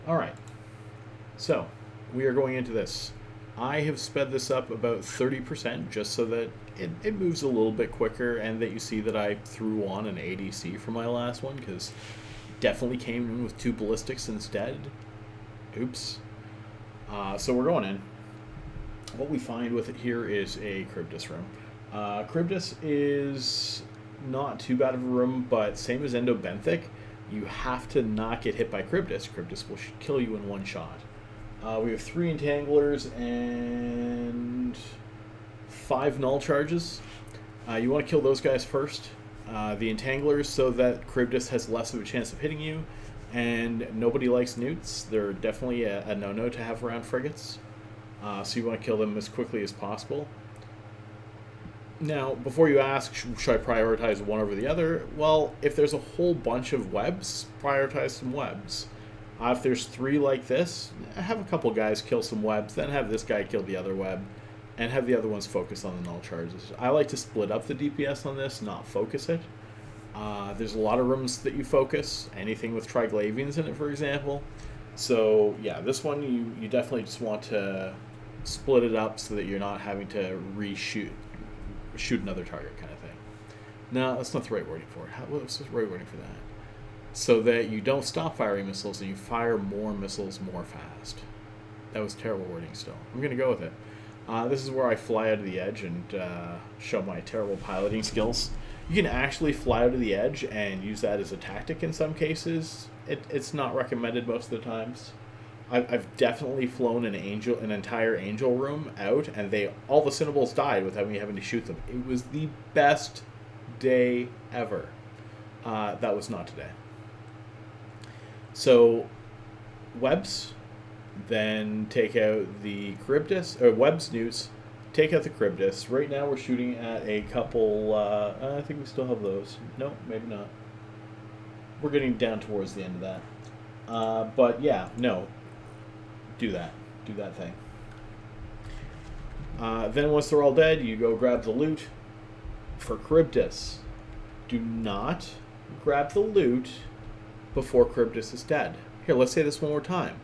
All right, so we are going into this. I have sped this up about 30% just so that it moves a little bit quicker and that you see that I threw on an ADC for my last one because definitely came in with two ballistics instead. Oops. So we're going in. What we find with it here is a Karybdis room. Karybdis is not too bad of a room, but same as Endobenthic, you have to not get hit by Karybdis. Karybdis will kill you in one shot. We have 3 entanglers and 5 null charges. You want to kill those guys first. The entanglers, so that Karybdis has less of a chance of hitting you, and nobody likes newts. They're definitely a no-no to have around frigates. So you want to kill them as quickly as possible. Now, before you ask, should I prioritize one over the other? Well, if there's a whole bunch of webs, prioritize some webs. If there's 3 like this, have a couple guys kill some webs, then have this guy kill the other web, and have the other ones focus on the null charges. I like to split up the DPS on this, not focus it. There's a lot of rooms that you focus, anything with triglavians in it, for example. So, yeah, this one you definitely just want to split it up so that you're not having to shoot another target kind of thing. No, that's not the right wording for it. What's the right wording for that? So that you don't stop firing missiles and you fire more missiles more fast. That was terrible wording still. I'm going to go with it. This is where I fly out of the edge and show my terrible piloting skills. You can actually fly out of the edge and use that as a tactic in some cases. It's not recommended most of the times. I've definitely flown an entire angel room out, and all the Cinnables died without me having to shoot them. It was the best day ever. That was not today. So, webs, then take out the Karybdis, or webs newts, take out the Karybdis. Right now we're shooting at a couple, I think we still have those. No, maybe not. We're getting down towards the end of that. But yeah, no. Do that. Do that thing. Then once they're all dead, you go grab the loot for Karybdis. Do not grab the loot before Karybdis is dead. Here, let's say this one more time.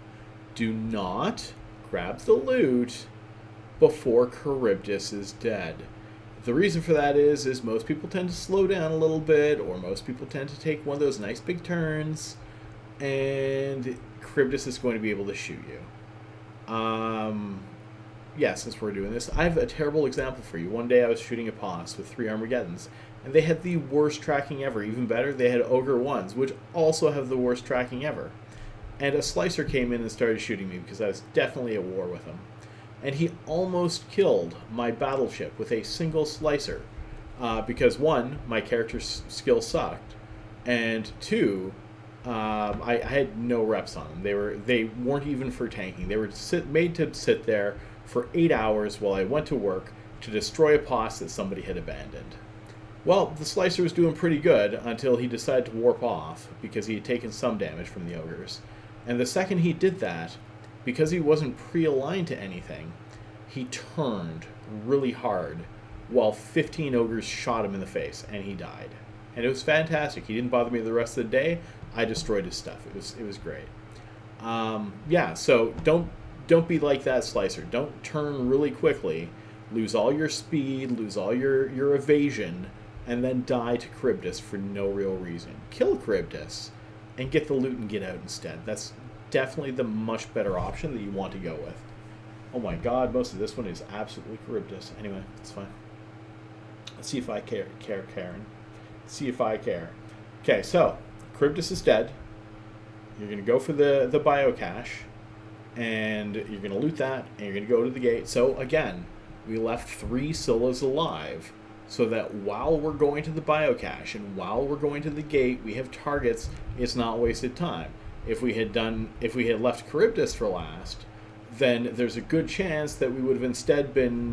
Do not grab the loot before Karybdis is dead. The reason for that is most people tend to slow down a little bit, or most people tend to take one of those nice big turns, and Karybdis is going to be able to shoot you. Yeah, since we're doing this, I have a terrible example for you. One day I was shooting a POS with 3 Armageddons, and they had the worst tracking ever. Even better, they had Ogre 1s, which also have the worst tracking ever. And a Slicer came in and started shooting me because I was definitely at war with him. And he almost killed my battleship with a single Slicer. Because 1, my character's skill sucked, and 2, I had no reps on them. They weren't even for tanking. They were made to sit there for 8 hours while I went to work to destroy a POS that somebody had abandoned. Well, the Slicer was doing pretty good until he decided to warp off because he had taken some damage from the Ogres. And the second he did that, because he wasn't pre-aligned to anything, he turned really hard while 15 Ogres shot him in the face, and he died. And it was fantastic. He didn't bother me the rest of the day. I destroyed his stuff. It was great. Yeah, so don't be like that Slicer. Don't turn really quickly, lose all your speed, lose all your evasion, and then die to Karybdis for no real reason. Kill Karybdis and get the loot and get out instead. That's definitely the much better option that you want to go with. Oh my god, most of this one is absolutely Karybdis. Anyway, it's fine. Let's see if I care, Karen. Let's see if I care. Okay, so Karybdis is dead. You're going to go for the biocache, and you're going to loot that, and you're going to go to the gate. So again, we left 3 Scyllas alive, so that while we're going to the biocache and while we're going to the gate, we have targets. It's not wasted time. If we had left Karybdis for last, then there's a good chance that we would have instead been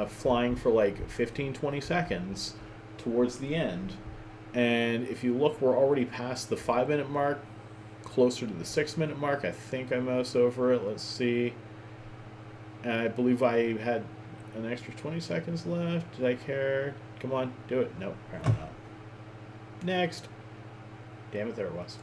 flying for like 15-20 seconds towards the end. And if you look, we're already past the 5-minute mark, closer to the 6-minute mark. I think I moused over it. Let's see. I believe I had an extra 20 seconds left. Did I care? Come on, do it. No, apparently not. Next. Damn it, there it was.